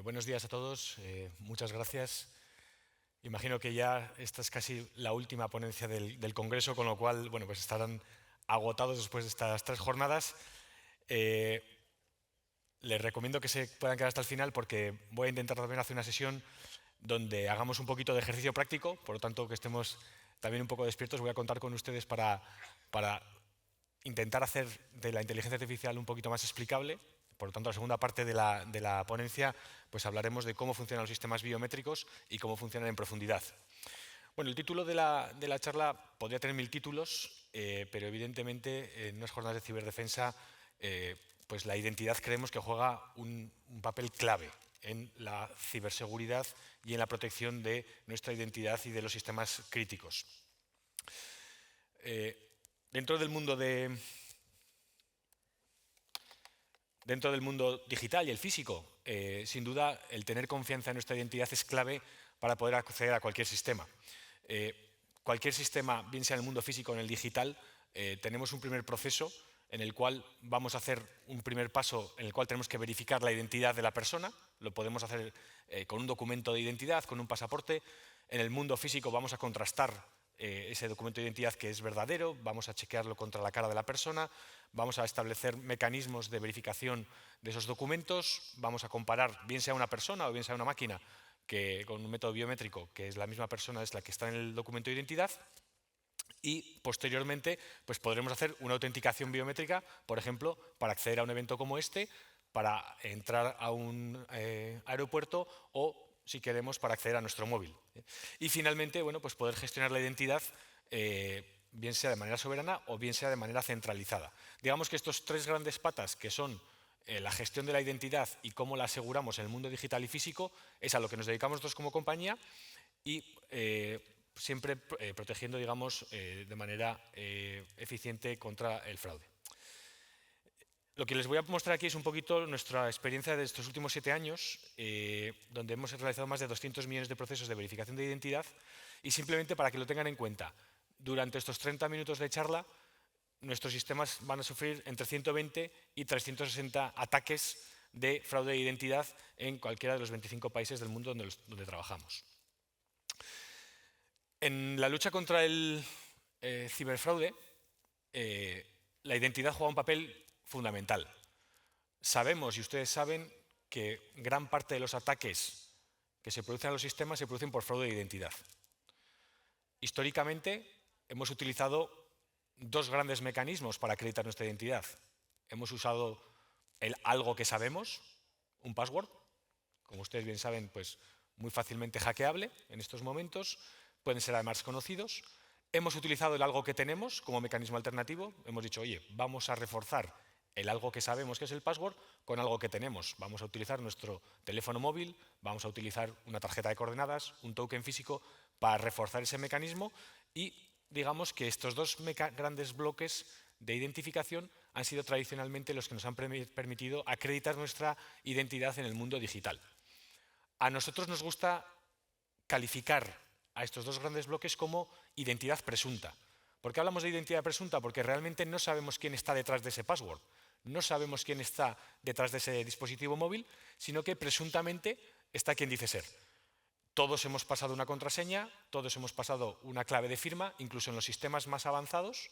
Buenos días a todos, muchas gracias. Imagino que ya esta es casi la última ponencia del Congreso, con lo cual bueno, pues estarán agotados después de estas 3 jornadas. Les recomiendo que se puedan quedar hasta el final porque voy a intentar también hacer una sesión donde hagamos un poquito de ejercicio práctico, por lo tanto que estemos también un poco despiertos. Voy a contar con ustedes para intentar hacer de la inteligencia artificial un poquito más explicable. Por lo tanto, la segunda parte de la ponencia pues hablaremos de cómo funcionan los sistemas biométricos y cómo funcionan en profundidad. Bueno, el título de la charla podría tener 1000 títulos, pero evidentemente en unas jornadas de ciberdefensa pues la identidad creemos que juega un papel clave en la ciberseguridad y en la protección de nuestra identidad y de los sistemas críticos. Dentro del mundo digital y el físico, sin duda, el tener confianza en nuestra identidad es clave para poder acceder a cualquier sistema. Cualquier sistema, bien sea en el mundo físico o en el digital, tenemos un primer proceso en el cual vamos a hacer un primer paso en el cual tenemos que verificar la identidad de la persona. Lo podemos hacer con un documento de identidad, con un pasaporte. En el mundo físico vamos a contrastar ese documento de identidad que es verdadero, vamos a chequearlo contra la cara de la persona, vamos a establecer mecanismos de verificación de esos documentos, vamos a comparar, bien sea una persona o bien sea una máquina, que con un método biométrico, que es la misma persona, es la que está en el documento de identidad, y posteriormente pues podremos hacer una autenticación biométrica, por ejemplo, para acceder a un evento como este, para entrar a un aeropuerto o si queremos, para acceder a nuestro móvil. Y finalmente, bueno, pues poder gestionar la identidad, bien sea de manera soberana o bien sea de manera centralizada. Digamos que estos 3 grandes patas, que son la gestión de la identidad y cómo la aseguramos en el mundo digital y físico, es a lo que nos dedicamos nosotros como compañía y siempre protegiendo, digamos, de manera eficiente contra el fraude. Lo que les voy a mostrar aquí es un poquito nuestra experiencia de estos últimos 7 años, donde hemos realizado más de 200 millones de procesos de verificación de identidad, y simplemente para que lo tengan en cuenta, durante estos 30 minutos de charla, nuestros sistemas van a sufrir entre 120 y 360 ataques de fraude de identidad en cualquiera de los 25 países del mundo donde trabajamos. En la lucha contra el ciberfraude, la identidad juega un papel fundamental. Sabemos, y ustedes saben, que gran parte de los ataques que se producen a los sistemas se producen por fraude de identidad. Históricamente, hemos utilizado 2 grandes mecanismos para acreditar nuestra identidad. Hemos usado algo que sabemos, un password, como ustedes bien saben, pues muy fácilmente hackeable en estos momentos, pueden ser además conocidos. Hemos utilizado el algo que tenemos como mecanismo alternativo. Hemos dicho, oye, vamos a reforzar el algo que sabemos que es el password con algo que tenemos. Vamos a utilizar nuestro teléfono móvil, vamos a utilizar una tarjeta de coordenadas, un token físico para reforzar ese mecanismo, y digamos que estos 2 grandes bloques de identificación han sido tradicionalmente los que nos han permitido acreditar nuestra identidad en el mundo digital. A nosotros nos gusta calificar a estos 2 grandes bloques como identidad presunta. ¿Por qué hablamos de identidad presunta? Porque realmente no sabemos quién está detrás de ese password, no sabemos quién está detrás de ese dispositivo móvil, sino que presuntamente está quien dice ser. Todos hemos pasado una contraseña, todos hemos pasado una clave de firma, incluso en los sistemas más avanzados,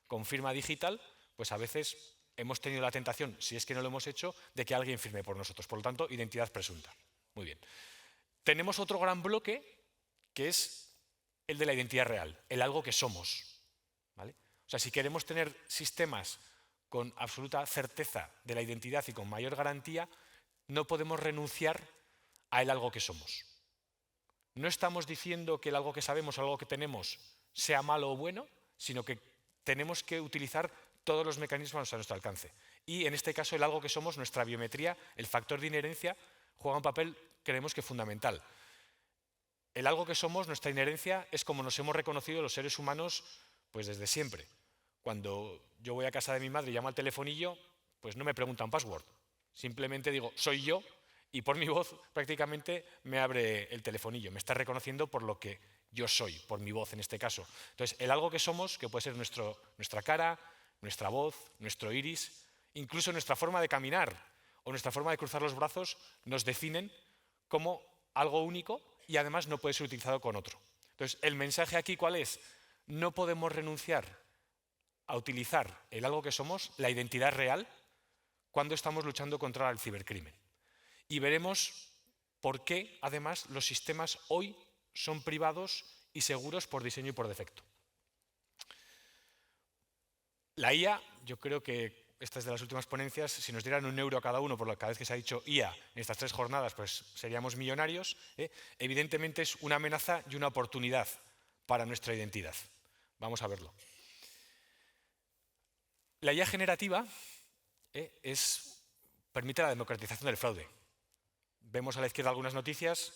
con firma digital, pues a veces hemos tenido la tentación, si es que no lo hemos hecho, de que alguien firme por nosotros. Por lo tanto, identidad presunta. Muy bien. Tenemos otro gran bloque, que es el de la identidad real, el algo que somos. ¿Vale? O sea, si queremos tener sistemas con absoluta certeza de la identidad y con mayor garantía, no podemos renunciar a el algo que somos. No estamos diciendo que el algo que sabemos o algo que tenemos sea malo o bueno, sino que tenemos que utilizar todos los mecanismos a nuestro alcance. Y en este caso, el algo que somos, nuestra biometría, el factor de inherencia, juega un papel, creemos que fundamental. El algo que somos, nuestra inherencia, es como nos hemos reconocido los seres humanos pues desde siempre. Cuando yo voy a casa de mi madre y llamo al telefonillo, pues no me preguntan password. Simplemente digo, soy yo, y por mi voz prácticamente me abre el telefonillo. Me está reconociendo por lo que yo soy, por mi voz en este caso. Entonces, el algo que somos, que puede ser nuestra cara, nuestra voz, nuestro iris, incluso nuestra forma de caminar o nuestra forma de cruzar los brazos, nos definen como algo único y además no puede ser utilizado con otro. Entonces, el mensaje aquí, ¿cuál es? No podemos renunciar a utilizar el algo que somos, la identidad real, cuando estamos luchando contra el cibercrimen. Y veremos por qué, además, los sistemas hoy son privados y seguros por diseño y por defecto. La IA, yo creo que esta es de las últimas ponencias, si nos dieran €1 a cada uno por cada vez que se ha dicho IA en estas 3 jornadas, pues seríamos millonarios. Evidentemente es una amenaza y una oportunidad para nuestra identidad. Vamos a verlo. La IA generativa permite la democratización del fraude. Vemos a la izquierda algunas noticias,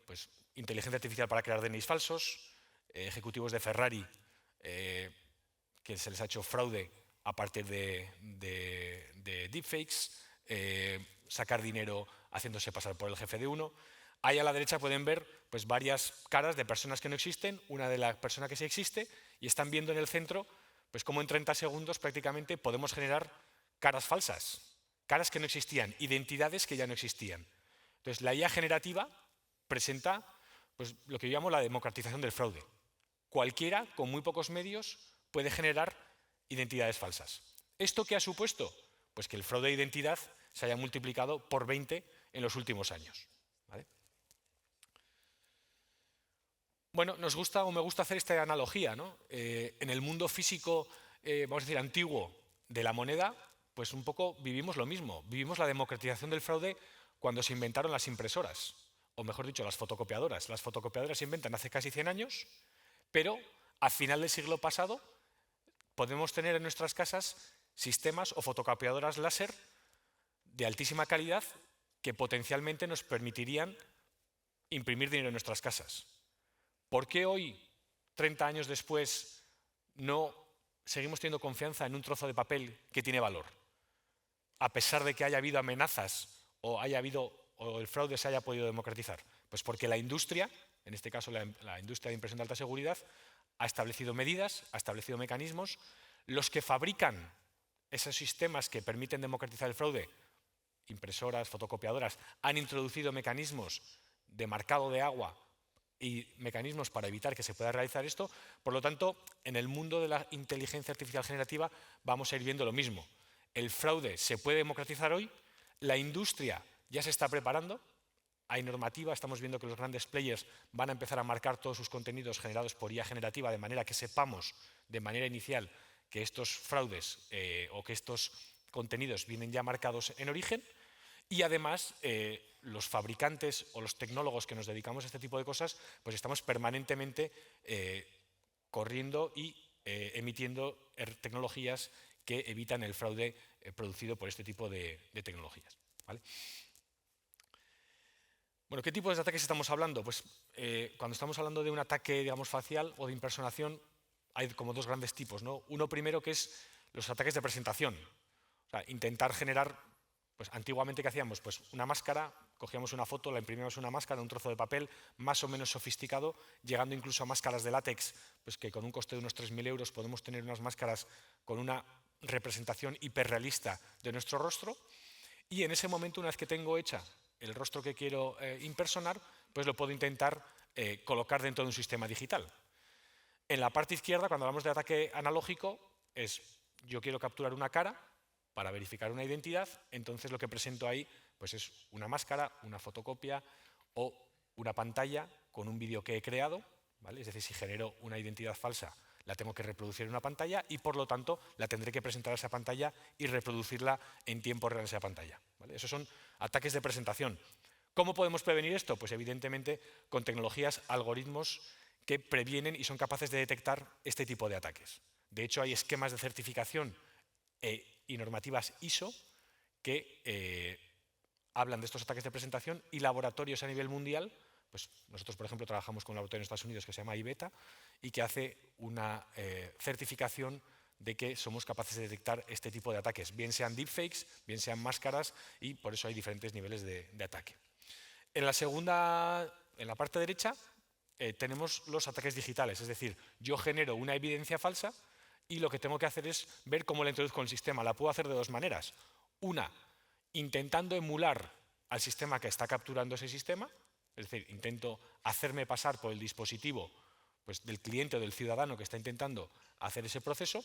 pues inteligencia artificial para crear DNIs falsos, ejecutivos de Ferrari que se les ha hecho fraude a partir de deepfakes, sacar dinero haciéndose pasar por el jefe de uno. Ahí a la derecha pueden ver pues, varias caras de personas que no existen, una de la persona que sí existe, y están viendo en el centro pues, cómo en 30 segundos prácticamente podemos generar caras falsas, caras que no existían, identidades que ya no existían. Entonces, la IA generativa presenta pues, lo que yo llamo la democratización del fraude. Cualquiera, con muy pocos medios, puede generar identidades falsas. ¿Esto qué ha supuesto? Pues que el fraude de identidad se haya multiplicado por 20 en los últimos años. ¿Vale? Bueno, nos gusta o me gusta hacer esta analogía, ¿no? En el mundo físico, vamos a decir, antiguo de la moneda, pues un poco vivimos lo mismo. Vivimos la democratización del fraude cuando se inventaron las impresoras, o mejor dicho, las fotocopiadoras. Las fotocopiadoras se inventan hace casi 100 años, pero a final del siglo pasado podemos tener en nuestras casas sistemas o fotocopiadoras láser de altísima calidad que potencialmente nos permitirían imprimir dinero en nuestras casas. ¿Por qué hoy, 30 años después, no seguimos teniendo confianza en un trozo de papel que tiene valor? A pesar de que haya habido amenazas o el fraude se haya podido democratizar. Pues porque la industria, en este caso la industria de impresión de alta seguridad, ha establecido medidas, ha establecido mecanismos. Los que fabrican esos sistemas que permiten democratizar el fraude, impresoras, fotocopiadoras, han introducido mecanismos de marcado de agua y mecanismos para evitar que se pueda realizar esto. Por lo tanto, en el mundo de la inteligencia artificial generativa vamos a ir viendo lo mismo. El fraude se puede democratizar hoy, la industria ya se está preparando, hay normativa, estamos viendo que los grandes players van a empezar a marcar todos sus contenidos generados por IA generativa, de manera que sepamos de manera inicial que estos fraudes o que estos contenidos vienen ya marcados en origen. Y además, los fabricantes o los tecnólogos que nos dedicamos a este tipo de cosas, pues estamos permanentemente corriendo y emitiendo tecnologías que evitan el fraude producido por este tipo de tecnologías. ¿Vale? Bueno, ¿qué tipos de ataques estamos hablando? Pues cuando estamos hablando de un ataque, digamos, facial o de impersonación, hay como 2 grandes tipos, ¿no? Uno primero que es los ataques de presentación. O sea, intentar generar, pues antiguamente ¿qué hacíamos? Pues una máscara, cogíamos una foto, la imprimíamos en una máscara, un trozo de papel más o menos sofisticado, llegando incluso a máscaras de látex, pues que con un coste de unos 3.000 euros podemos tener unas máscaras con una representación hiperrealista de nuestro rostro. Y en ese momento, una vez que tengo hecha el rostro que quiero impersonar, pues lo puedo intentar colocar dentro de un sistema digital. En la parte izquierda, cuando hablamos de ataque analógico, yo quiero capturar una cara para verificar una identidad, entonces lo que presento ahí pues es una máscara, una fotocopia o una pantalla con un vídeo que he creado, ¿vale? Es decir, si genero una identidad falsa, la tengo que reproducir en una pantalla y, por lo tanto, la tendré que presentar a esa pantalla y reproducirla en tiempo real en esa pantalla. ¿Vale? Esos son ataques de presentación. ¿Cómo podemos prevenir esto? Pues, evidentemente, con tecnologías, algoritmos que previenen y son capaces de detectar este tipo de ataques. De hecho, hay esquemas de certificación y normativas ISO que hablan de estos ataques de presentación y laboratorios a nivel mundial. Pues nosotros, por ejemplo, trabajamos con un laboratorio en Estados Unidos que se llama IBETA y que hace una certificación de que somos capaces de detectar este tipo de ataques, bien sean deepfakes, bien sean máscaras, y por eso hay diferentes niveles de ataque. En la parte derecha tenemos los ataques digitales, es decir, yo genero una evidencia falsa y lo que tengo que hacer es ver cómo la introduzco en el sistema. La puedo hacer de 2 maneras. Una, intentando emular al sistema que está capturando ese sistema, es decir, intento hacerme pasar por el dispositivo pues, del cliente o del ciudadano que está intentando hacer ese proceso.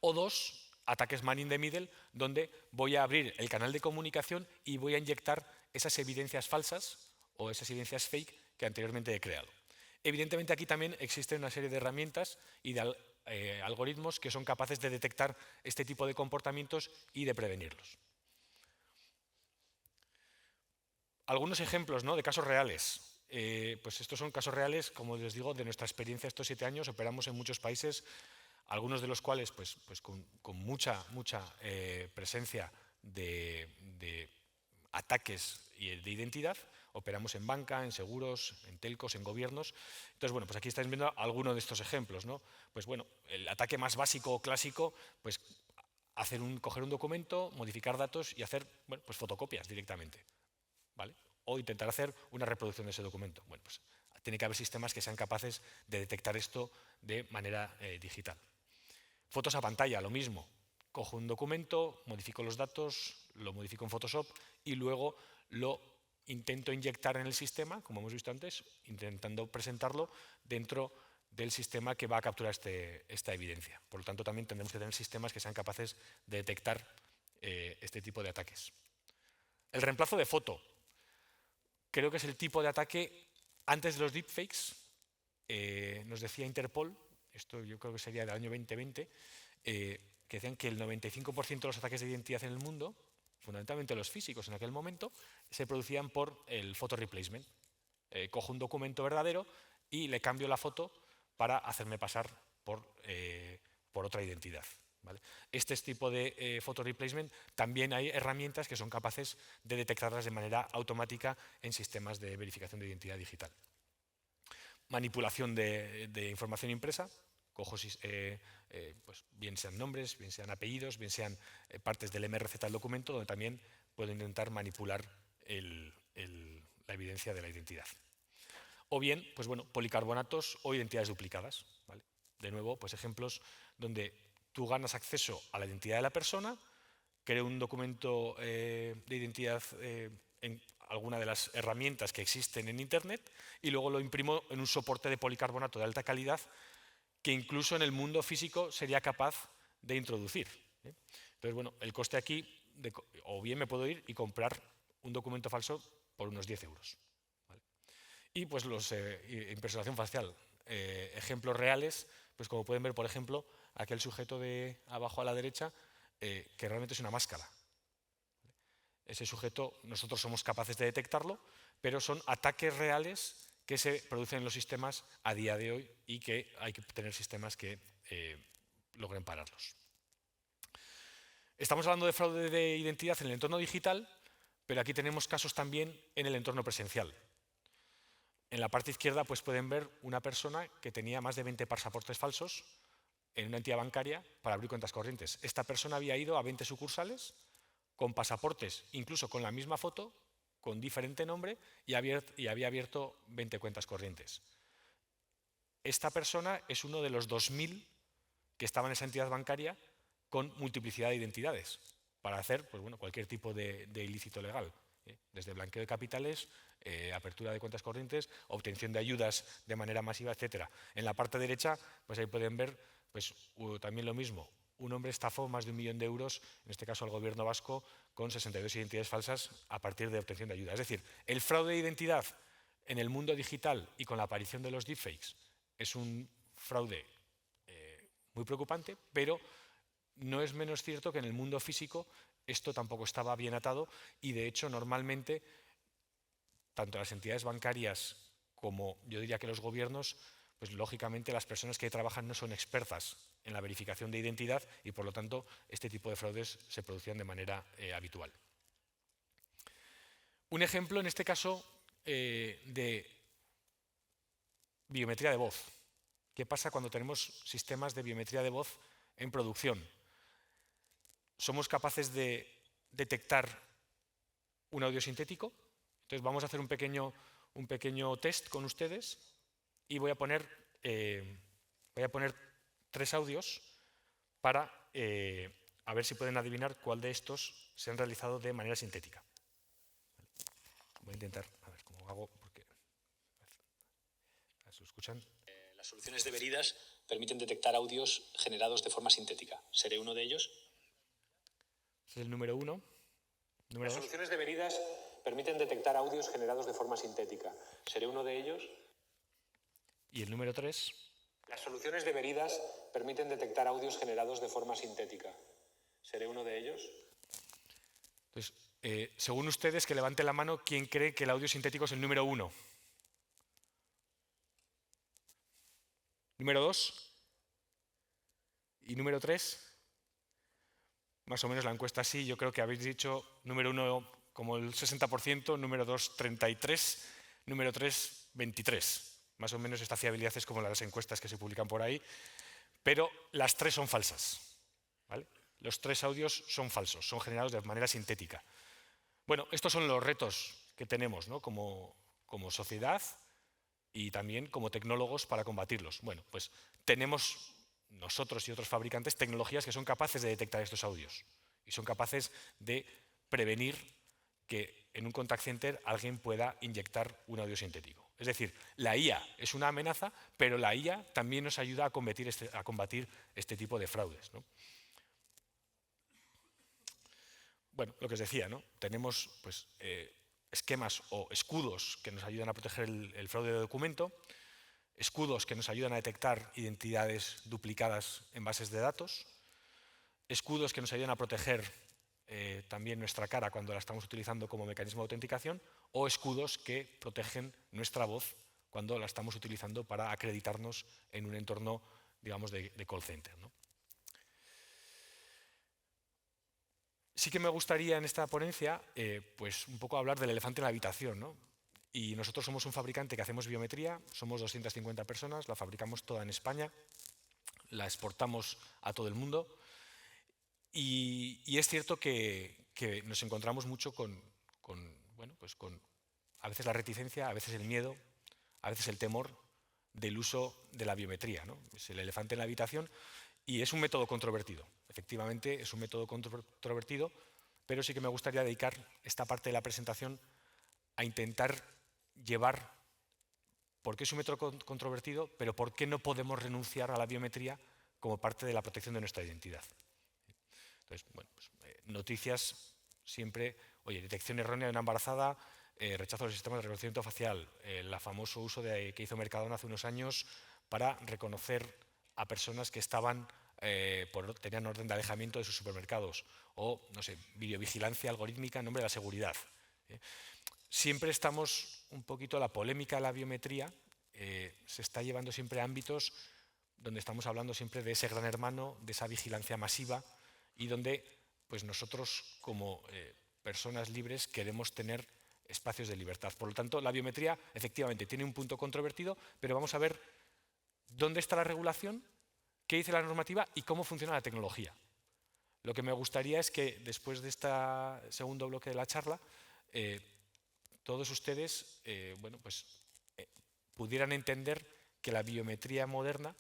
O dos, ataques man in the middle, donde voy a abrir el canal de comunicación y voy a inyectar esas evidencias falsas o esas evidencias fake que anteriormente he creado. Evidentemente aquí también existen una serie de herramientas y de algoritmos que son capaces de detectar este tipo de comportamientos y de prevenirlos. Algunos ejemplos, ¿no?, de casos reales. Pues estos son casos reales, como les digo, de nuestra experiencia estos 7 años. Operamos en muchos países, algunos de los cuales pues con mucha presencia de ataques de identidad. Operamos en banca, en seguros, en telcos, en gobiernos. Entonces, bueno, pues aquí estáis viendo algunos de estos ejemplos, ¿no? Pues bueno, el ataque más básico o clásico, pues coger un documento, modificar datos y hacer, bueno, pues fotocopias directamente, ¿vale? O intentar hacer una reproducción de ese documento. Bueno, pues tiene que haber sistemas que sean capaces de detectar esto de manera digital. Fotos a pantalla, lo mismo. Cojo un documento, modifico los datos, lo modifico en Photoshop y luego lo intento inyectar en el sistema, como hemos visto antes, intentando presentarlo dentro del sistema que va a capturar esta evidencia. Por lo tanto, también tendremos que tener sistemas que sean capaces de detectar este tipo de ataques. El reemplazo de foto. Creo que es el tipo de ataque antes de los deepfakes. Nos decía Interpol, esto yo creo que sería del año 2020, que decían que el 95% de los ataques de identidad en el mundo, fundamentalmente los físicos en aquel momento, se producían por el photo replacement. Cojo un documento verdadero y le cambio la foto para hacerme pasar por otra identidad, ¿vale? Este tipo de photo replacement también hay herramientas que son capaces de detectarlas de manera automática en sistemas de verificación de identidad digital. Manipulación de información impresa. Cojo pues bien sean nombres, bien sean apellidos, bien sean partes del MRZ del documento, donde también puedo intentar manipular la evidencia de la identidad. O bien, pues bueno, policarbonatos o identidades duplicadas, ¿vale? De nuevo, pues ejemplos donde tú ganas acceso a la identidad de la persona, creo un documento de identidad en alguna de las herramientas que existen en Internet y luego lo imprimo en un soporte de policarbonato de alta calidad que incluso en el mundo físico sería capaz de introducir. Entonces, bueno, el coste aquí, o bien me puedo ir y comprar un documento falso por unos 10 euros. ¿Vale? Y pues impersonación facial. Ejemplos reales, pues como pueden ver, por ejemplo, aquel sujeto de abajo a la derecha, que realmente es una máscara. Ese sujeto nosotros somos capaces de detectarlo, pero son ataques reales que se producen en los sistemas a día de hoy y que hay que tener sistemas que logren pararlos. Estamos hablando de fraude de identidad en el entorno digital, pero aquí tenemos casos también en el entorno presencial. En la parte izquierda pues pueden ver una persona que tenía más de 20 pasaportes falsos en una entidad bancaria para abrir cuentas corrientes. Esta persona había ido a 20 sucursales con pasaportes, incluso con la misma foto, con diferente nombre, y había abierto 20 cuentas corrientes. Esta persona es uno de los 2000 que estaban en esa entidad bancaria con multiplicidad de identidades para hacer pues, bueno, cualquier tipo de ilícito legal, desde blanqueo de capitales, apertura de cuentas corrientes, obtención de ayudas de manera masiva, etc. En la parte derecha, pues ahí pueden ver pues, también lo mismo. Un hombre estafó más de 1 millón de euros, en este caso al gobierno vasco, con 62 identidades falsas a partir de obtención de ayuda. Es decir, el fraude de identidad en el mundo digital y con la aparición de los deepfakes es un fraude muy preocupante, pero no es menos cierto que en el mundo físico esto tampoco estaba bien atado y, de hecho, normalmente, tanto las entidades bancarias como yo diría que los gobiernos, pues lógicamente las personas que trabajan no son expertas en la verificación de identidad y, por lo tanto, este tipo de fraudes se producían de manera habitual. Un ejemplo, en este caso, de biometría de voz. ¿Qué pasa cuando tenemos sistemas de biometría de voz en producción? Somos capaces de detectar un audio sintético. Entonces vamos a hacer un pequeño test con ustedes y voy a poner 3 audios para a ver si pueden adivinar cuál de estos se han realizado de manera sintética. Voy a intentar, a ver cómo hago, porque... A ver si lo escuchan. Las soluciones de Veridas permiten detectar audios generados de forma sintética. ¿Seré uno de ellos? Es el número 1. Las soluciones de Veridas permiten detectar audios generados de forma sintética. ¿Seré uno de ellos? Y el número 3. Las soluciones de Veridas permiten detectar audios generados de forma sintética. ¿Seré uno de ellos? Entonces, según ustedes, que levanten la mano, ¿quién cree que el audio sintético es el número 1? ¿Número 2? ¿Y número 3? Más o menos la encuesta sí, yo creo que habéis dicho número 1 como el 60%, número 2 33%, número 3 23%. Más o menos esta fiabilidad es como las encuestas que se publican por ahí, pero las 3 son falsas, ¿vale? Los 3 audios son falsos, son generados de manera sintética. Bueno, estos son los retos que tenemos, ¿no? como sociedad y también como tecnólogos para combatirlos. Bueno, pues tenemos nosotros y otros fabricantes tecnologías que son capaces de detectar estos audios y son capaces de prevenir que en un contact center alguien pueda inyectar un audio sintético. Es decir, la IA es una amenaza, pero la IA también nos ayuda a combatir este tipo de fraudes, ¿no? Bueno, lo que os decía, ¿no? Tenemos pues, esquemas o escudos que nos ayudan a proteger el fraude de documento, escudos que nos ayudan a detectar identidades duplicadas en bases de datos, escudos que nos ayudan a proteger también nuestra cara cuando la estamos utilizando como mecanismo de autenticación, o escudos que protegen nuestra voz cuando la estamos utilizando para acreditarnos en un entorno, digamos, de call center, ¿no? Sí que me gustaría en esta ponencia pues un poco hablar del elefante en la habitación, ¿no? Y nosotros somos un fabricante que hacemos biometría, somos 250 personas, la fabricamos toda en España, la exportamos a todo el mundo y es cierto que nos encontramos mucho bueno, pues con a veces la reticencia, a veces el miedo, a veces el temor del uso de la biometría, ¿no? Es el elefante en la habitación y es un método controvertido. Efectivamente, es un método controvertido, pero sí que me gustaría dedicar esta parte de la presentación a intentar llevar por qué es un método controvertido, pero por qué no podemos renunciar a la biometría como parte de la protección de nuestra identidad. Entonces, bueno, pues, noticias siempre, oye, detección errónea de una embarazada, rechazo de los sistemas de reconocimiento facial, el famoso uso que hizo Mercadona hace unos años para reconocer a personas que tenían orden de alejamiento de sus supermercados, o, no sé, videovigilancia algorítmica en nombre de la seguridad. Siempre estamos un poquito, la polémica de la biometría se está llevando siempre a ámbitos donde estamos hablando siempre de ese gran hermano, de esa vigilancia masiva y donde pues nosotros como personas libres queremos tener espacios de libertad. Por lo tanto, la biometría efectivamente tiene un punto controvertido, pero vamos a ver dónde está la regulación, qué dice la normativa y cómo funciona la tecnología. Lo que me gustaría es que después de este segundo bloque de la charla, todos ustedes bueno, pues, pudieran entender que la biometría moderna,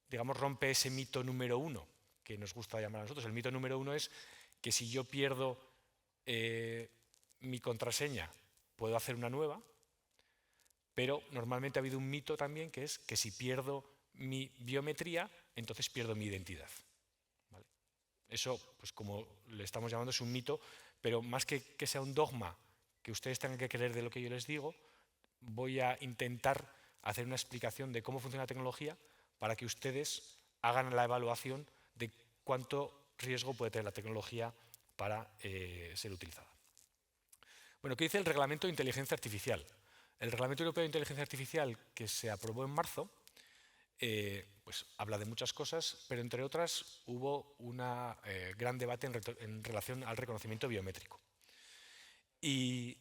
digamos, rompe ese mito número 1 que nos gusta llamar a nosotros. El mito número 1 es que si yo pierdo mi contraseña, puedo hacer una nueva, pero normalmente ha habido un mito también que es que si pierdo mi biometría, entonces pierdo mi identidad. ¿Vale? Eso, pues como le estamos llamando, es un mito, pero más que sea un dogma que ustedes tengan que creer de lo que yo les digo, voy a intentar hacer una explicación de cómo funciona la tecnología para que ustedes hagan la evaluación de cuánto riesgo puede tener la tecnología para ser utilizada. Bueno, ¿qué dice el Reglamento de Inteligencia Artificial? El Reglamento Europeo de Inteligencia Artificial, que se aprobó en marzo, pues habla de muchas cosas, pero entre otras hubo un gran debate en relación al reconocimiento biométrico. Y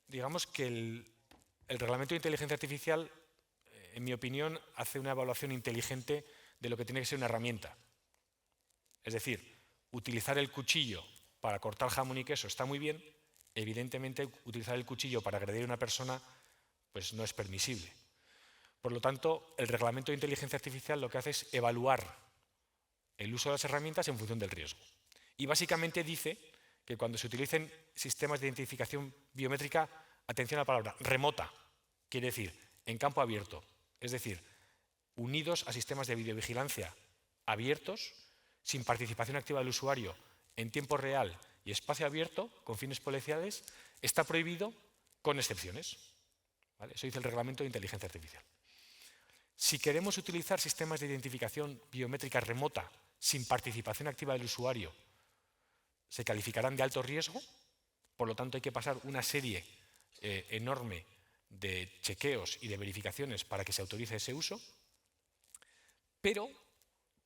digamos que el Reglamento de Inteligencia Artificial, en mi opinión, hace una evaluación inteligente de lo que tiene que ser una herramienta. Es decir, utilizar el cuchillo para cortar jamón y queso está muy bien. Evidentemente, utilizar el cuchillo para agredir a una persona pues no es permisible. Por lo tanto, el Reglamento de Inteligencia Artificial lo que hace es evaluar el uso de las herramientas en función del riesgo. Y básicamente dice que cuando se utilicen sistemas de identificación biométrica, atención a la palabra, remota, quiere decir en campo abierto, es decir, unidos a sistemas de videovigilancia abiertos, sin participación activa del usuario, en tiempo real y espacio abierto, con fines policiales, está prohibido con excepciones. ¿Vale? Eso dice el Reglamento de Inteligencia Artificial. Si queremos utilizar sistemas de identificación biométrica remota sin participación activa del usuario, se calificarán de alto riesgo, por lo tanto hay que pasar una serie enorme de chequeos y de verificaciones para que se autorice ese uso, pero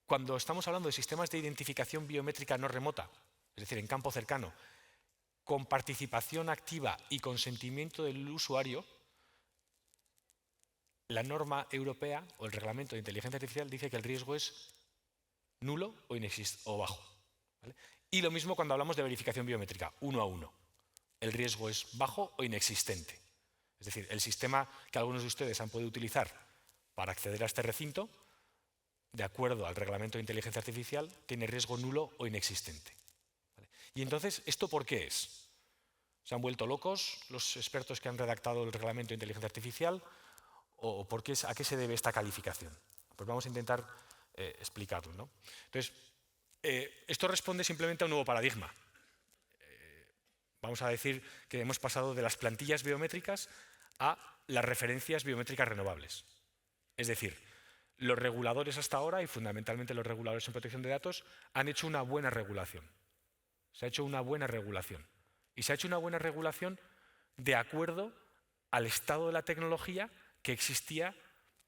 cuando estamos hablando de sistemas de identificación biométrica no remota, es decir, en campo cercano, con participación activa y consentimiento del usuario, la norma europea o el reglamento de inteligencia artificial dice que el riesgo es nulo o bajo. ¿Vale? Y lo mismo cuando hablamos de verificación biométrica, 1 a 1. El riesgo es bajo o inexistente. Es decir, el sistema que algunos de ustedes han podido utilizar para acceder a este recinto, de acuerdo al reglamento de inteligencia artificial, tiene riesgo nulo o inexistente. ¿Vale? Y entonces, ¿esto por qué es? ¿Se han vuelto locos los expertos que han redactado el reglamento de inteligencia artificial? ¿O a qué se debe esta calificación? Pues vamos a intentar explicarlo, ¿no? Entonces, esto responde simplemente a un nuevo paradigma. Vamos a decir que hemos pasado de las plantillas biométricas a las referencias biométricas renovables. Es decir, los reguladores hasta ahora, y fundamentalmente los reguladores en protección de datos, han hecho una buena regulación. Se ha hecho una buena regulación. Y se ha hecho una buena regulación de acuerdo al estado de la tecnología que existía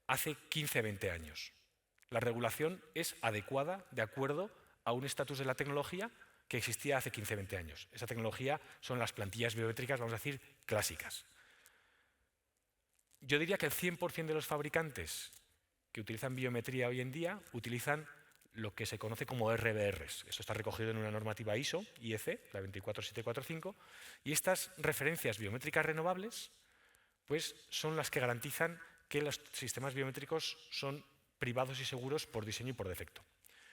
hace 15, 20 años. La regulación es adecuada de acuerdo a un estatus de la tecnología que existía hace 15, 20 años. Esa tecnología son las plantillas biométricas, vamos a decir, clásicas. Yo diría que el 100% de los fabricantes que utilizan biometría hoy en día utilizan lo que se conoce como RBRs. Esto está recogido en una normativa ISO, IEC, la 24745, y estas referencias biométricas renovables pues, son las que garantizan que los sistemas biométricos son privados y seguros por diseño y por defecto.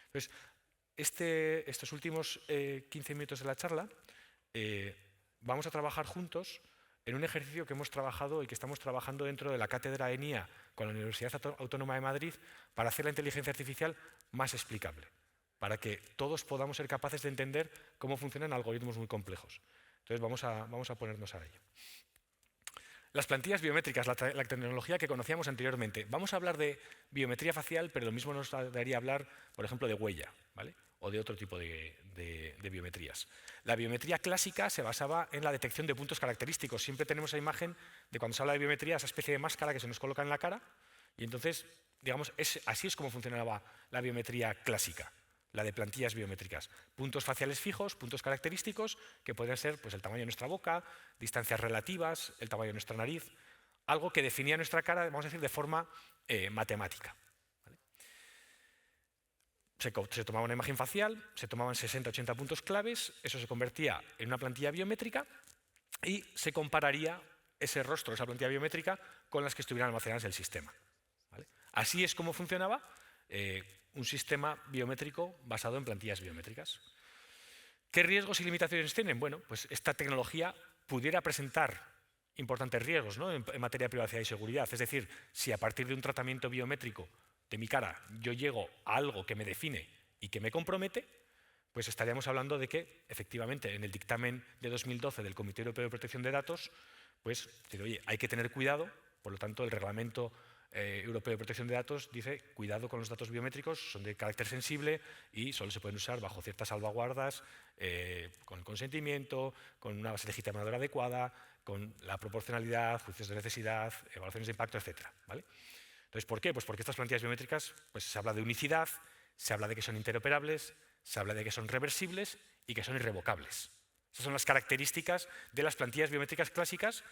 Entonces, estos últimos 15 minutos de la charla vamos a trabajar juntos en un ejercicio que hemos trabajado y que estamos trabajando dentro de la cátedra ENIA con la Universidad Autónoma de Madrid para hacer la inteligencia artificial más explicable, para que todos podamos ser capaces de entender cómo funcionan algoritmos muy complejos. Entonces vamos a ponernos a ello. Las plantillas biométricas, la tecnología que conocíamos anteriormente. Vamos a hablar de biometría facial, pero lo mismo nos daría hablar, por ejemplo, de huella, ¿vale? O de otro tipo de biometrías. La biometría clásica se basaba en la detección de puntos característicos. Siempre tenemos esa imagen de cuando se habla de biometría, esa especie de máscara que se nos coloca en la cara, y entonces, digamos, así es como funcionaba la biometría clásica, la de plantillas biométricas. Puntos faciales fijos, puntos característicos, que podrían ser pues, el tamaño de nuestra boca, distancias relativas, el tamaño de nuestra nariz, algo que definía nuestra cara, vamos a decir, de forma matemática. ¿Vale? Se tomaba una imagen facial, se tomaban 60-80 puntos claves, eso se convertía en una plantilla biométrica y se compararía ese rostro, esa plantilla biométrica, con las que estuvieran almacenadas en el sistema. ¿Vale? Así es como funcionaba un sistema biométrico basado en plantillas biométricas. ¿Qué riesgos y limitaciones tienen? Bueno, pues esta tecnología pudiera presentar importantes riesgos, ¿no? en materia de privacidad y seguridad. Es decir, si a partir de un tratamiento biométrico de mi cara yo llego a algo que me define y que me compromete, pues estaríamos hablando de que, efectivamente, en el dictamen de 2012 del Comité Europeo de Protección de Datos, pues, oye, hay que tener cuidado, por lo tanto, el Reglamento Europeo de Protección de Datos dice cuidado con los datos biométricos, son de carácter sensible y solo se pueden usar bajo ciertas salvaguardas, con consentimiento, con una base legitimadora adecuada, con la proporcionalidad, juicios de necesidad, evaluaciones de impacto, etc. ¿Vale? Entonces, ¿por qué? Pues porque estas plantillas biométricas pues, se habla de unicidad, se habla de que son interoperables, se habla de que son reversibles y que son irrevocables. Esas son las características de las plantillas biométricas clásicas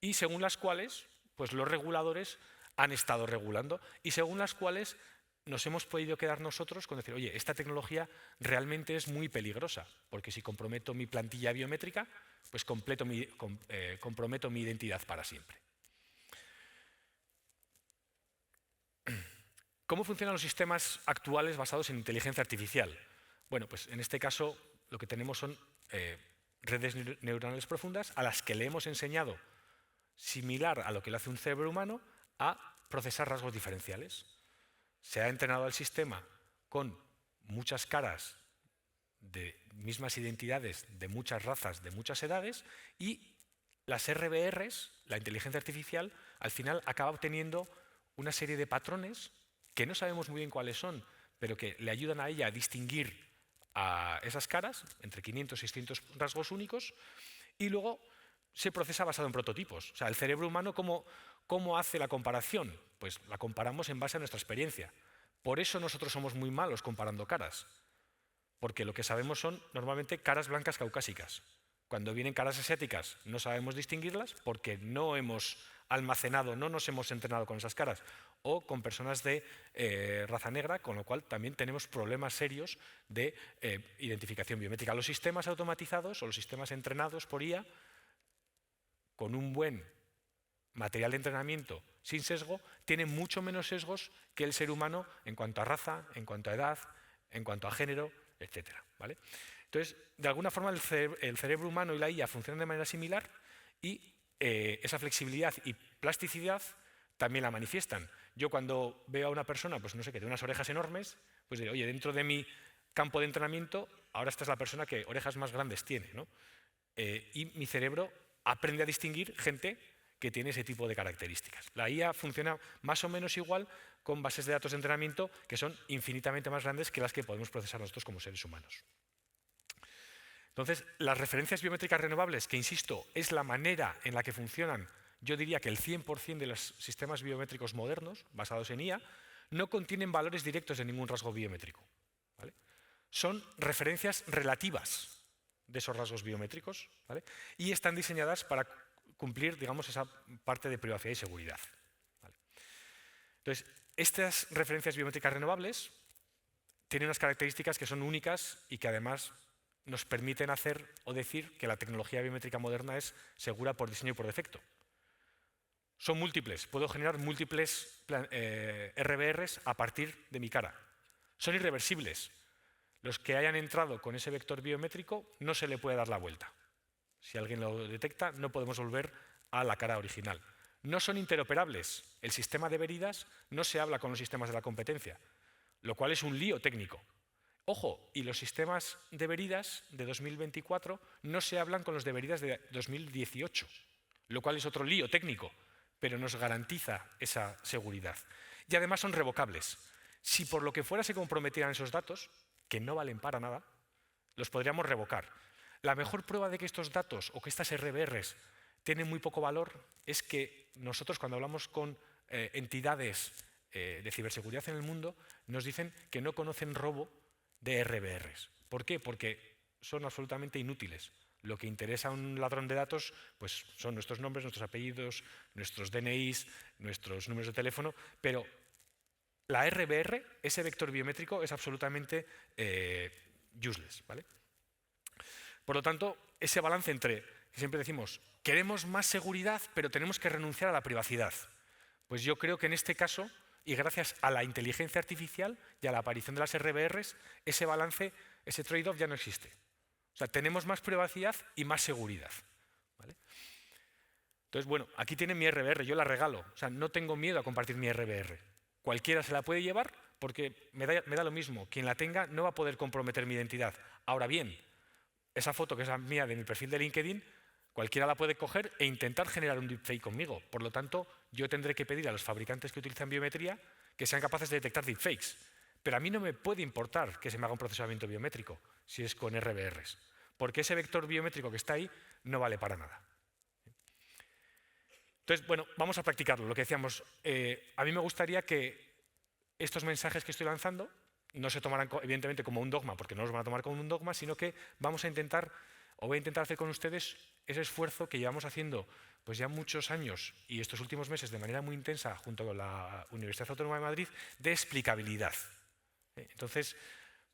y según las cuales pues, los reguladores han estado regulando y según las cuales nos hemos podido quedar nosotros con decir, oye, esta tecnología realmente es muy peligrosa, porque si comprometo mi plantilla biométrica, pues comprometo mi identidad para siempre. ¿Cómo funcionan los sistemas actuales basados en inteligencia artificial? Bueno, pues en este caso lo que tenemos son redes neuronales profundas a las que le hemos enseñado, similar a lo que le hace un cerebro humano, a procesar rasgos diferenciales. Se ha entrenado al sistema con muchas caras de mismas identidades, de muchas razas, de muchas edades, y las RBRs, la inteligencia artificial, al final acaba obteniendo una serie de patrones que no sabemos muy bien cuáles son, pero que le ayudan a ella a distinguir a esas caras, entre 500 y 600 rasgos únicos, y luego se procesa basado en prototipos. O sea, el cerebro humano, ¿cómo hace la comparación? Pues la comparamos en base a nuestra experiencia. Por eso nosotros somos muy malos comparando caras, porque lo que sabemos son normalmente caras blancas caucásicas. Cuando vienen caras asiáticas no sabemos distinguirlas porque no hemos almacenado, no nos hemos entrenado con esas caras, o con personas de raza negra, con lo cual también tenemos problemas serios de identificación biométrica. Los sistemas automatizados o los sistemas entrenados por IA, con un buen material de entrenamiento sin sesgo, tienen mucho menos sesgos que el ser humano en cuanto a raza, en cuanto a edad, en cuanto a género, etc. ¿Vale? Entonces, de alguna forma el cerebro humano y la IA funcionan de manera similar y esa flexibilidad y plasticidad también la manifiestan. Yo cuando veo a una persona, pues no sé, que tiene unas orejas enormes, pues digo, oye, dentro de mi campo de entrenamiento, ahora esta es la persona que orejas más grandes tiene, ¿no? Y mi cerebro aprende a distinguir gente que tiene ese tipo de características. La IA funciona más o menos igual con bases de datos de entrenamiento que son infinitamente más grandes que las que podemos procesar nosotros como seres humanos. Entonces, las referencias biométricas renovables, que insisto, es la manera en la que funcionan, yo diría que el 100% de los sistemas biométricos modernos, basados en IA, no contienen valores directos de ningún rasgo biométrico, ¿vale? Son referencias relativas de esos rasgos biométricos, ¿vale? Y están diseñadas para cumplir, digamos, esa parte de privacidad y seguridad, ¿vale? Entonces, estas referencias biométricas renovables tienen unas características que son únicas y que además nos permiten hacer o decir que la tecnología biométrica moderna es segura por diseño y por defecto. Son múltiples, puedo generar múltiples RBRs a partir de mi cara. Son irreversibles. Los que hayan entrado con ese vector biométrico no se le puede dar la vuelta. Si alguien lo detecta, no podemos volver a la cara original. No son interoperables. El sistema de veridas no se habla con los sistemas de la competencia, lo cual es un lío técnico. Ojo, y los sistemas de veridas de 2024 no se hablan con los de veridas de 2018, lo cual es otro lío técnico, pero nos garantiza esa seguridad. Y además son revocables. Si por lo que fuera se comprometieran esos datos, que no valen para nada, los podríamos revocar. La mejor prueba de que estos datos o que estas RBRs tienen muy poco valor es que nosotros cuando hablamos con entidades de ciberseguridad en el mundo nos dicen que no conocen robo de RBRs. ¿Por qué? Porque son absolutamente inútiles. Lo que interesa a un ladrón de datos pues, son nuestros nombres, nuestros apellidos, nuestros DNIs, nuestros números de teléfono, pero la RBR, ese vector biométrico, es absolutamente useless, ¿vale? Por lo tanto, ese balance entre, que siempre decimos, queremos más seguridad, pero tenemos que renunciar a la privacidad. Pues yo creo que en este caso, y gracias a la inteligencia artificial y a la aparición de las RBRs, ese balance, ese trade-off ya no existe. O sea, tenemos más privacidad y más seguridad, ¿vale? Entonces, bueno, aquí tiene mi RBR, yo la regalo. O sea, no tengo miedo a compartir mi RBR. Cualquiera se la puede llevar porque me da lo mismo. Quien la tenga no va a poder comprometer mi identidad. Ahora bien, esa foto que es la mía de mi perfil de LinkedIn, cualquiera la puede coger e intentar generar un deepfake conmigo. Por lo tanto, yo tendré que pedir a los fabricantes que utilizan biometría que sean capaces de detectar deepfakes. Pero a mí no me puede importar que se me haga un procesamiento biométrico si es con RBRs, porque ese vector biométrico que está ahí no vale para nada. Entonces, bueno, vamos a practicarlo. Lo que decíamos, a mí me gustaría que estos mensajes que estoy lanzando no se tomaran, evidentemente, como un dogma, porque no los van a tomar como un dogma, sino que vamos a intentar, o voy a intentar hacer con ustedes ese esfuerzo que llevamos haciendo pues ya muchos años y estos últimos meses de manera muy intensa junto con la Universidad Autónoma de Madrid de explicabilidad. Entonces,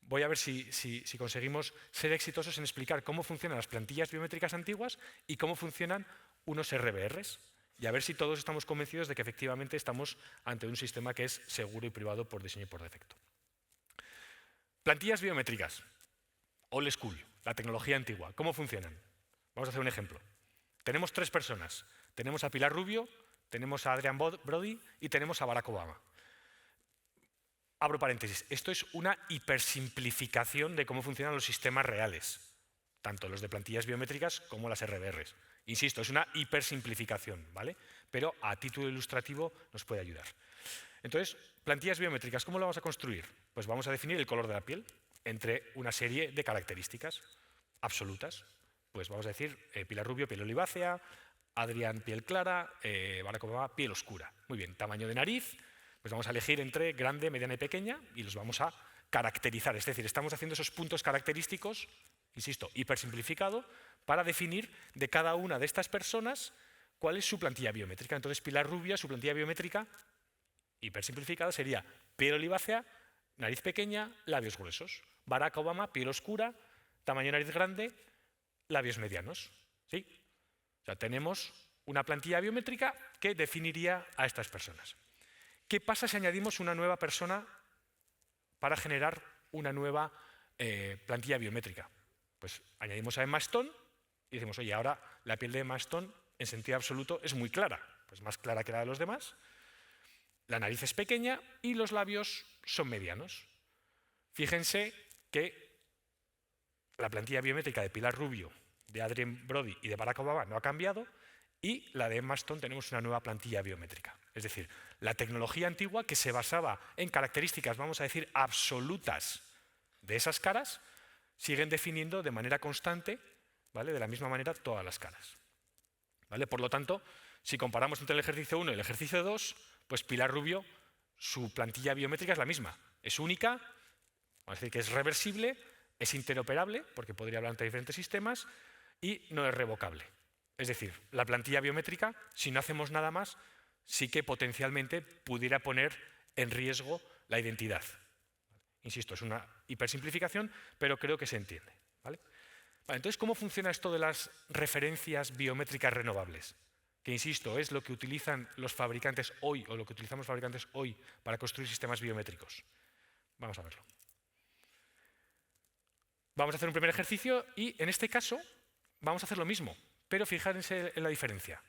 voy a ver si conseguimos ser exitosos en explicar cómo funcionan las plantillas biométricas antiguas y cómo funcionan unos RBRs. Y a ver si todos estamos convencidos de que efectivamente estamos ante un sistema que es seguro y privado por diseño y por defecto. Plantillas biométricas, old school, la tecnología antigua, ¿cómo funcionan? Vamos a hacer un ejemplo. Tenemos 3 personas. Tenemos a Pilar Rubio, tenemos a Adrian Brody y tenemos a Barack Obama. Abro paréntesis. Esto es una hipersimplificación de cómo funcionan los sistemas reales, tanto los de plantillas biométricas como las RBRs. Insisto, es una hipersimplificación, ¿vale? Pero a título ilustrativo nos puede ayudar. Entonces, plantillas biométricas, ¿cómo lo vamos a construir? Pues vamos a definir el color de la piel entre una serie de características absolutas. Pues vamos a decir, Pilar Rubio, piel olivácea, Adrián, piel clara, Barack Obama, piel oscura. Muy bien, tamaño de nariz, pues vamos a elegir entre grande, mediana y pequeña y los vamos a caracterizar. Es decir, estamos haciendo esos puntos característicos, insisto, hipersimplificado, para definir de cada una de estas personas cuál es su plantilla biométrica. Entonces, Pilar Rubio, su plantilla biométrica, hipersimplificada, sería piel olivácea, nariz pequeña, labios gruesos. Barack Obama, piel oscura, tamaño de nariz grande, labios medianos. ¿Sí? O sea, tenemos una plantilla biométrica que definiría a estas personas. ¿Qué pasa si añadimos una nueva persona para generar una nueva plantilla biométrica? Pues añadimos a Emma Stone y decimos, oye, ahora la piel de Emma Stone en sentido absoluto es muy clara, pues más clara que la de los demás. La nariz es pequeña y los labios son medianos. Fíjense que la plantilla biométrica de Pilar Rubio, de Adrian Brody y de Barack Obama no ha cambiado, y la de Emma Stone tenemos una nueva plantilla biométrica. Es decir, la tecnología antigua que se basaba en características, vamos a decir, absolutas de esas caras, siguen definiendo de manera constante, ¿vale?, de la misma manera todas las caras. ¿Vale? Por lo tanto, si comparamos entre el ejercicio 1 y el ejercicio 2, pues Pilar Rubio, su plantilla biométrica es la misma. Es única, vamos a decir que es reversible, es interoperable, porque podría hablar entre diferentes sistemas, y no es revocable. Es decir, la plantilla biométrica, si no hacemos nada más, sí que potencialmente pudiera poner en riesgo la identidad. Insisto, es una hipersimplificación, pero creo que se entiende. ¿Vale? Vale, entonces, ¿cómo funciona esto de las referencias biométricas renovables? Que, insisto, es lo que utilizan los fabricantes hoy, o lo que utilizamos los fabricantes hoy para construir sistemas biométricos. Vamos a verlo. Vamos a hacer un primer ejercicio y, en este caso, vamos a hacer lo mismo, pero fíjense en la diferencia.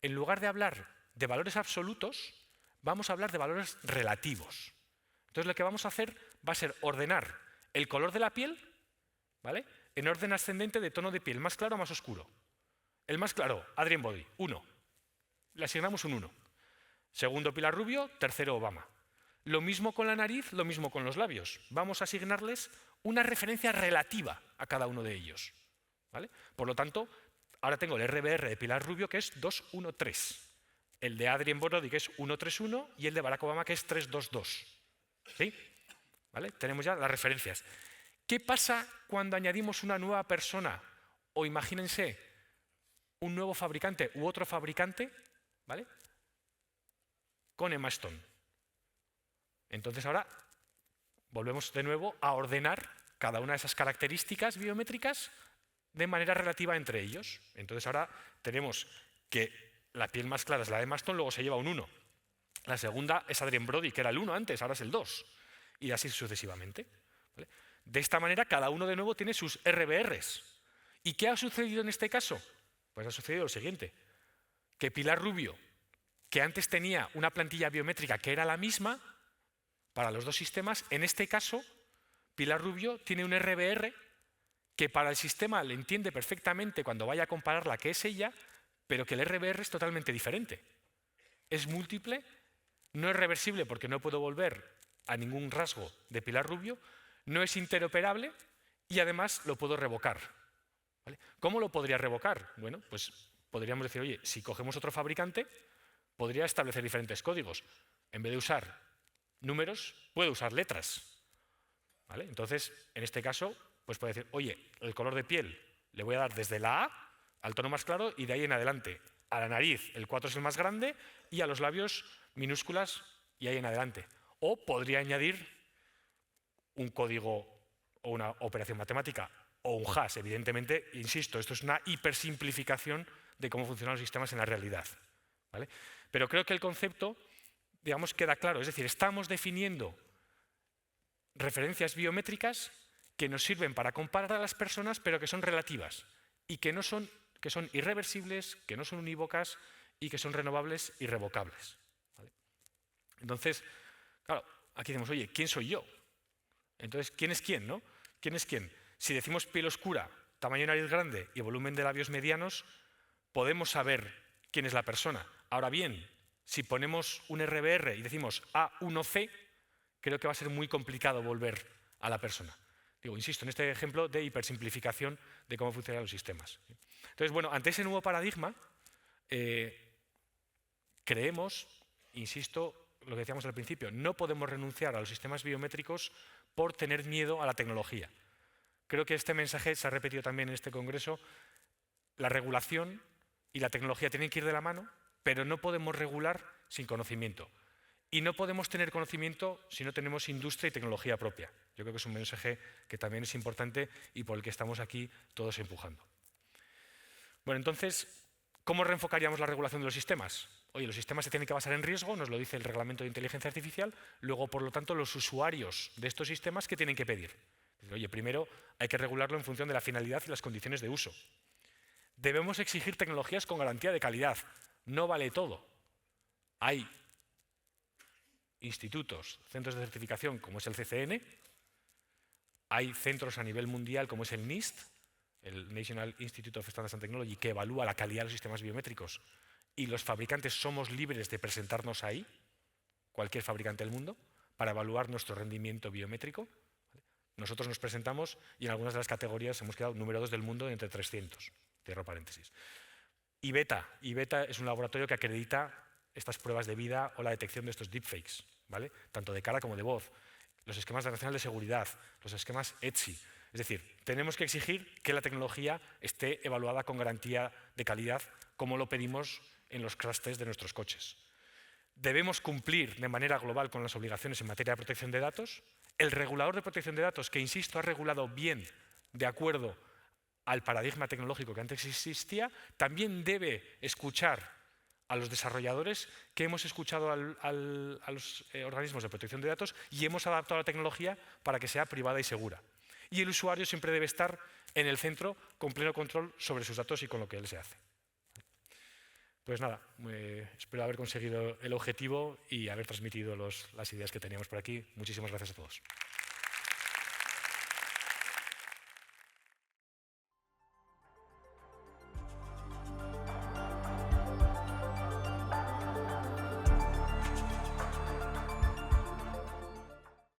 En lugar de hablar de valores absolutos, vamos a hablar de valores relativos. Entonces, lo que vamos a hacer va a ser ordenar el color de la piel, ¿vale?, en orden ascendente de tono de piel, más claro o más oscuro. El más claro, Adrian Brody, 1. Le asignamos un 1. Segundo, Pilar Rubio. Tercero, Obama. Lo mismo con la nariz, lo mismo con los labios. Vamos a asignarles una referencia relativa a cada uno de ellos. ¿Vale? Por lo tanto, ahora tengo el RBR de Pilar Rubio, que es 213. El de Adrian Brody, que es 131, y el de Barack Obama, que es 322. ¿Sí? ¿Vale? Tenemos ya las referencias. ¿Qué pasa cuando añadimos una nueva persona? O imagínense un nuevo fabricante u otro fabricante, ¿vale?, con Emma Stone. Entonces ahora volvemos de nuevo a ordenar cada una de esas características biométricas de manera relativa entre ellos. Entonces ahora tenemos que la piel más clara es la de Emma Stone, luego se lleva un 1. La segunda es Adrian Brody, que era el 1 antes, ahora es el 2. Y así sucesivamente. ¿Vale? De esta manera, cada uno de nuevo tiene sus RBRs. ¿Y qué ha sucedido en este caso? Pues ha sucedido lo siguiente, que Pilar Rubio, que antes tenía una plantilla biométrica que era la misma para los dos sistemas, en este caso, Pilar Rubio tiene un RBR que para el sistema le entiende perfectamente cuando vaya a compararla que es ella, pero que el RBR es totalmente diferente. Es múltiple, no es reversible porque no puedo volver a ningún rasgo de Pilar Rubio, no es interoperable y además lo puedo revocar. ¿Vale? ¿Cómo lo podría revocar? Bueno, pues podríamos decir, oye, si cogemos otro fabricante, podría establecer diferentes códigos. En vez de usar números, puede usar letras. ¿Vale? Entonces, en este caso, pues puede decir, oye, el color de piel le voy a dar desde la A al tono más claro y de ahí en adelante. A la nariz, el 4 es el más grande y a los labios, minúsculas y ahí en adelante. O podría añadir un código o una operación matemática o un hash, evidentemente, insisto, esto es una hipersimplificación de cómo funcionan los sistemas en la realidad. ¿Vale? Pero creo que el concepto, digamos, queda claro. Es decir, estamos definiendo referencias biométricas que nos sirven para comparar a las personas, pero que son relativas y que no son que son irreversibles, que no son unívocas y que son renovables y revocables. ¿Vale? Entonces, claro, aquí decimos, oye, ¿quién soy yo? Entonces, ¿quién es quién, no? ¿Quién es quién? Si decimos piel oscura, tamaño de nariz grande y volumen de labios medianos, podemos saber quién es la persona. Ahora bien, si ponemos un RBR y decimos A1C, creo que va a ser muy complicado volver a la persona. Digo, insisto, en este ejemplo de hipersimplificación de cómo funcionan los sistemas. Entonces, bueno, ante ese nuevo paradigma, creemos, insisto, lo que decíamos al principio, no podemos renunciar a los sistemas biométricos por tener miedo a la tecnología. Creo que este mensaje se ha repetido también en este congreso. La regulación y la tecnología tienen que ir de la mano, pero no podemos regular sin conocimiento. Y no podemos tener conocimiento si no tenemos industria y tecnología propia. Yo creo que es un mensaje que también es importante y por el que estamos aquí todos empujando. Bueno, entonces, ¿cómo reenfocaríamos la regulación de los sistemas? Oye, los sistemas se tienen que basar en riesgo, nos lo dice el Reglamento de Inteligencia Artificial. Luego, por lo tanto, los usuarios de estos sistemas, ¿qué tienen que pedir? Oye, primero hay que regularlo en función de la finalidad y las condiciones de uso. Debemos exigir tecnologías con garantía de calidad. No vale todo. Hay institutos, centros de certificación como es el CCN, hay centros a nivel mundial como es el NIST, el National Institute of Standards and Technology, que evalúa la calidad de los sistemas biométricos y los fabricantes somos libres de presentarnos ahí, cualquier fabricante del mundo, para evaluar nuestro rendimiento biométrico. Nosotros nos presentamos y en algunas de las categorías hemos quedado número 2 del mundo entre 300. Cierro paréntesis. IBETA es un laboratorio que acredita estas pruebas de vida o la detección de estos deepfakes, ¿vale? Tanto de cara como de voz, los esquemas nacionales de seguridad, los esquemas ETSI. Es decir, tenemos que exigir que la tecnología esté evaluada con garantía de calidad, como lo pedimos en los crash tests de nuestros coches. Debemos cumplir de manera global con las obligaciones en materia de protección de datos. El regulador de protección de datos, que insisto, ha regulado bien de acuerdo al paradigma tecnológico que antes existía, también debe escuchar a los desarrolladores, que hemos escuchado a los organismos de protección de datos y hemos adaptado la tecnología para que sea privada y segura. Y el usuario siempre debe estar en el centro con pleno control sobre sus datos y con lo que él se hace. Pues nada, espero haber conseguido el objetivo y haber transmitido las ideas que teníamos por aquí. Muchísimas gracias a todos.